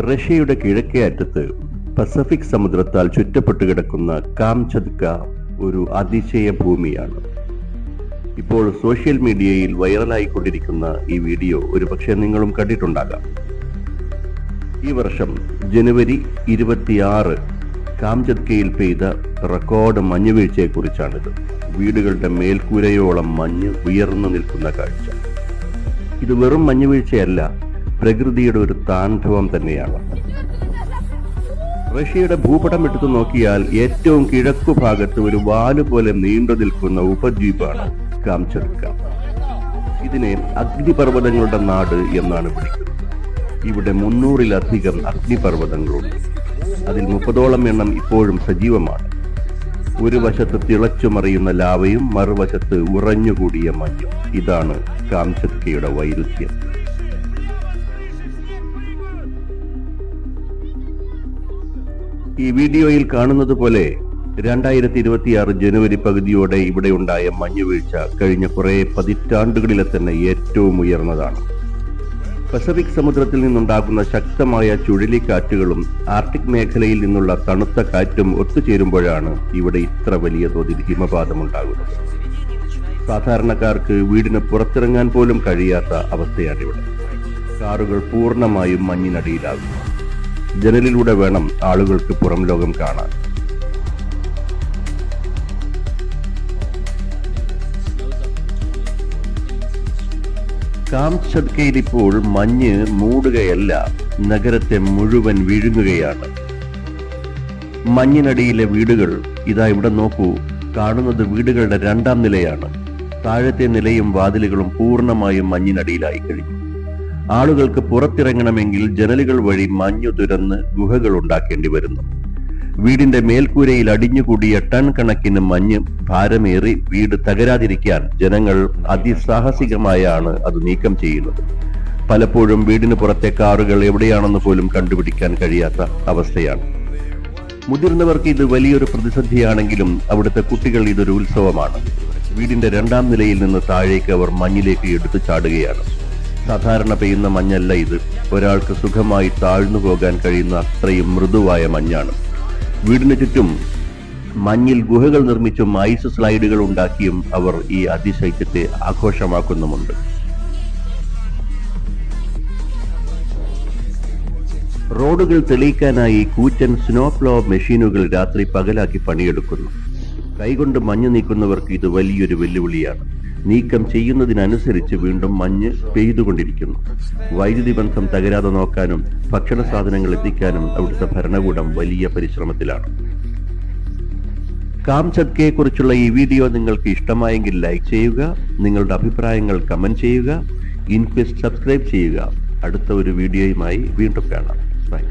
റഷ്യയുടെ കിഴക്കേ അറ്റത്ത് പസഫിക് സമുദ്രത്താൽ ചുറ്റപ്പെട്ടു കിടക്കുന്ന കാംചത്ക ഒരു അതിശയ ഭൂമിയാണ്. ഇപ്പോൾ സോഷ്യൽ മീഡിയയിൽ വൈറലായിക്കൊണ്ടിരിക്കുന്ന ഈ വീഡിയോ ഒരുപക്ഷെ നിങ്ങളും കണ്ടിട്ടുണ്ടാകാം. ഈ വർഷം ജനുവരി 26 കാംചത്കയിൽ പെയ്ത റെക്കോർഡ് മഞ്ഞുവീഴ്ചയെക്കുറിച്ചാണിത്. വീടുകളുടെ മേൽക്കൂരയോളം മഞ്ഞ് ഉയർന്നു നിൽക്കുന്ന കാഴ്ച. ഇത് വെറും മഞ്ഞുവീഴ്ചയല്ല, പ്രകൃതിയുടെ ഒരു താണ്ഡവം തന്നെയാണ്. റഷ്യയുടെ ഭൂപടം എടുത്തു നോക്കിയാൽ ഏറ്റവും കിഴക്കു ഭാഗത്ത് ഒരു വാലുപോലെ നീണ്ടു നിൽക്കുന്ന ഉപദ്വീപാണ് കാംചത്ക. ഇതിനെ അഗ്നിപർവ്വതങ്ങളുടെ നാട് എന്നാണ് വിളിക്കുന്നത്. ഇവിടെ 300-ലധികം അഗ്നിപർവ്വതങ്ങളുണ്ട്. അതിൽ 30ഓളം എണ്ണം ഇപ്പോഴും സജീവമാണ്. ഒരു വശത്ത് തിളച്ചുമറിയുന്ന ലാവയും മറുവശത്ത് ഉറഞ്ഞുകൂടിയ മഞ്ഞും. ഇതാണ് കാംചത്കയുടെ വൈരുദ്ധ്യം. ഈ വീഡിയോയിൽ കാണുന്നത് പോലെ 2026 ജനുവരി പകുതിയോടെ ഇവിടെ ഉണ്ടായ മഞ്ഞുവീഴ്ച കഴിഞ്ഞ കുറെ പതിറ്റാണ്ടുകളിലെ തന്നെ ഏറ്റവും ഉയർന്നതാണ്. പസഫിക് സമുദ്രത്തിൽ നിന്നുണ്ടാകുന്ന ശക്തമായ ചുഴലിക്കാറ്റുകളും ആർട്ടിക് മേഖലയിൽ നിന്നുള്ള തണുത്ത കാറ്റും ഒത്തുചേരുമ്പോഴാണ് ഇവിടെ ഇത്ര വലിയ തോതിൽ ഹിമപാതമുണ്ടാകുന്നത്. സാധാരണക്കാർക്ക് വീടിന് പുറത്തിറങ്ങാൻ പോലും കഴിയാത്ത അവസ്ഥയാണിവിടെ. കാറുകൾ പൂർണ്ണമായും മഞ്ഞിനടിയിലാകുന്നു. ജനലിലൂടെ വേണം ആളുകൾക്ക് പുറം ലോകം കാണാൻ. കാംചത്കയിൽ ഇപ്പോൾ മഞ്ഞ് മൂടുകയല്ല, നഗരത്തെ മുഴുവൻ വിഴുങ്ങുകയാണ്. മഞ്ഞിനടിയിലെ വീടുകൾ ഇതാ ഇവിടെ നോക്കൂ. കാണുന്നത് വീടുകളുടെ 2ാം നിലയാണ്. താഴത്തെ നിലയും വാതിലുകളും പൂർണ്ണമായും മഞ്ഞിനടിയിലായി കഴിഞ്ഞു. ആളുകൾക്ക് പുറത്തിറങ്ങണമെങ്കിൽ ജനലുകൾ വഴി മഞ്ഞു തുരന്ന് ഗുഹകൾ ഉണ്ടാക്കേണ്ടി വരുന്നു. വീടിന്റെ മേൽക്കൂരയിൽ അടിഞ്ഞുകൂടിയ ടൺ കണക്കിന് മഞ്ഞ് ഭാരമേറി വീട് തകരാതിരിക്കാൻ ജനങ്ങൾ അതിസാഹസികമായാണ് അത് നീക്കം ചെയ്യുന്നത്. പലപ്പോഴും വീടിന് പുറത്തെ കാറുകൾ എവിടെയാണെന്ന് പോലും കണ്ടുപിടിക്കാൻ കഴിയാത്ത അവസ്ഥയാണ്. മുതിർന്നവർക്ക് ഇത് വലിയൊരു പ്രതിസന്ധിയാണെങ്കിലും അവിടുത്തെ കുട്ടികൾ ഇതൊരു ഉത്സവമാണ്. വീടിന്റെ 2ാം നിലയിൽ നിന്ന് താഴേക്ക് അവർ മഞ്ഞിലേക്ക് എടുത്തു ചാടുകയാണ്. സാധാരണ പെയ്യുന്ന മഞ്ഞല്ല ഇത്. ഒരാൾക്ക് സുഖമായി താഴ്ന്നു പോകാൻ കഴിയുന്ന അത്രയും മൃദുവായ മഞ്ഞാണ്. വീടിന് ചുറ്റും മഞ്ഞിൽ ഗുഹകൾ നിർമ്മിച്ചും ഐസ് സ്ലൈഡുകൾ ഉണ്ടാക്കിയും അവർ ഈ അതിശൈത്യത്തെ ആഘോഷമാക്കുന്നുമുണ്ട്. റോഡുകൾ തെളിയിക്കാനായി കൂറ്റൻ സ്നോപ്ലോ മെഷീനുകൾ രാത്രി പകലാക്കി പണിയെടുക്കുന്നു. കൈകൊണ്ട് മഞ്ഞ് നീക്കുന്നവർക്ക് ഇത് വലിയൊരു വെല്ലുവിളിയാണ്. നീക്കം ചെയ്യുന്നതിനനുസരിച്ച് വീണ്ടും മഞ്ഞ് പെയ്തുകൊണ്ടിരിക്കുന്നു. വൈദ്യുതി ബന്ധം തകരാതെ നോക്കാനും ഭക്ഷണ സാധനങ്ങൾ എത്തിക്കാനും അവിടുത്തെ ഭരണകൂടം വലിയ പരിശ്രമത്തിലാണ്. കാംചത്കയെക്കുറിച്ചുള്ള ഈ വീഡിയോ നിങ്ങൾക്ക് ഇഷ്ടമായെങ്കിൽ ലൈക്ക് ചെയ്യുക, നിങ്ങളുടെ അഭിപ്രായങ്ങൾ കമന്റ് ചെയ്യുക, ഇൻക്വസ്റ്റ് സബ്സ്ക്രൈബ് ചെയ്യുക. അടുത്ത ഒരു വീഡിയോയുമായി വീണ്ടും കാണാം. ബൈ.